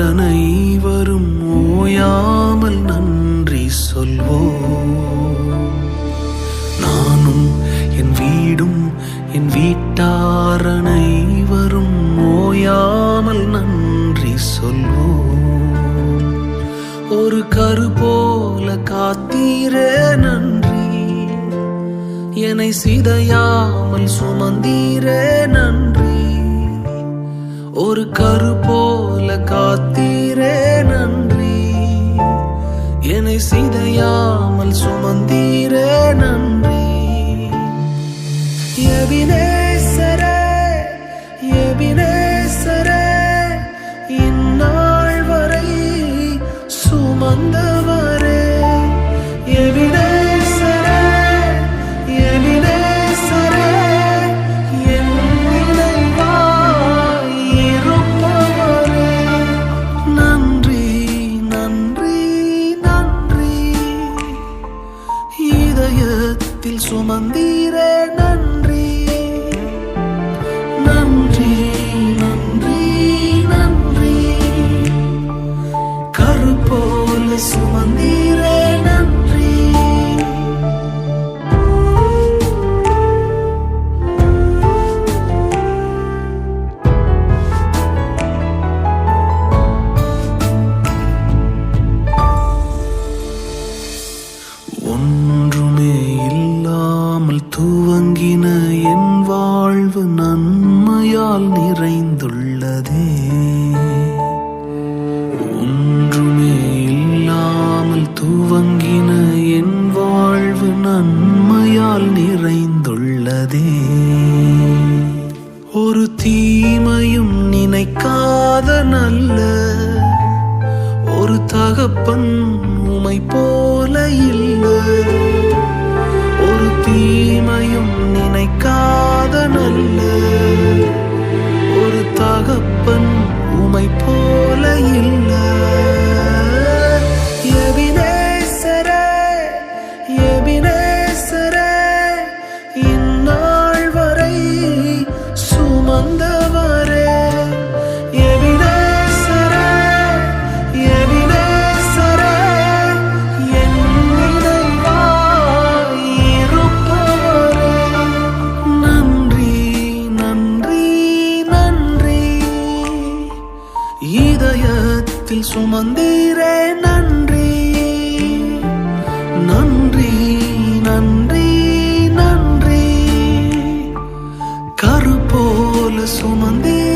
அனைவரும் ஓயாமல் நன்றி சொல்வோம். நானும் என் வீடும் என் வீட்டார் அனைவரும் ஓயாமல் நன்றி சொல்வோம். ஒரு கரு போல காத்தீரே நன்றி, என்னை சிதையாமல் சுமந்தீரே நன்றி. ஒரு கரு போல காத்தீரே நன்றி, என்னை சிதையாமல் சுமந்தீரே நன்றி. எபினேசரே எபினேசரே, இந்நாள் வரை சுமந்தவரே. எபினேசரே எபினேசரே, என் நினைவாய் இருப்பவரே. நன்றி நன்றி நன்றி, இதயத்தில் சுமந்தீரே நன்றி. நன்றி நன்றி நன்றி, கரு போல சுமந்தீரே நன்றி. ஒன்றுமே இல்லாமல் துவங்கின என் வாழ்வு நன்மையால் நிறைந்துள்ளதே. ஒன்றுமே இல்லாமல் துவங்கின என் வாழ்வு நன்மையால் நிறைந்துள்ளதே. ஒரு தீமையும் நினைக்காத நல்ல ஒரு தகப்பன் உமை போல இல்லை. ஒரு தீமையும் நினைக்காத நல்ல ஒரு தகப்பன் உமை போல இல்லை. எபினேசரே எபினேசரே, இந்நாள் வரை சுமந்தவரே. எபினேசரே எபினேசரே, என் நினைவாய் இருப்பவரே. நன்றி நன்றி நன்றி, இதயத்தில் சுமந்தீரே நன்றி. நன்றி நன்றி நன்றி, கரு போல சுமந்தீரே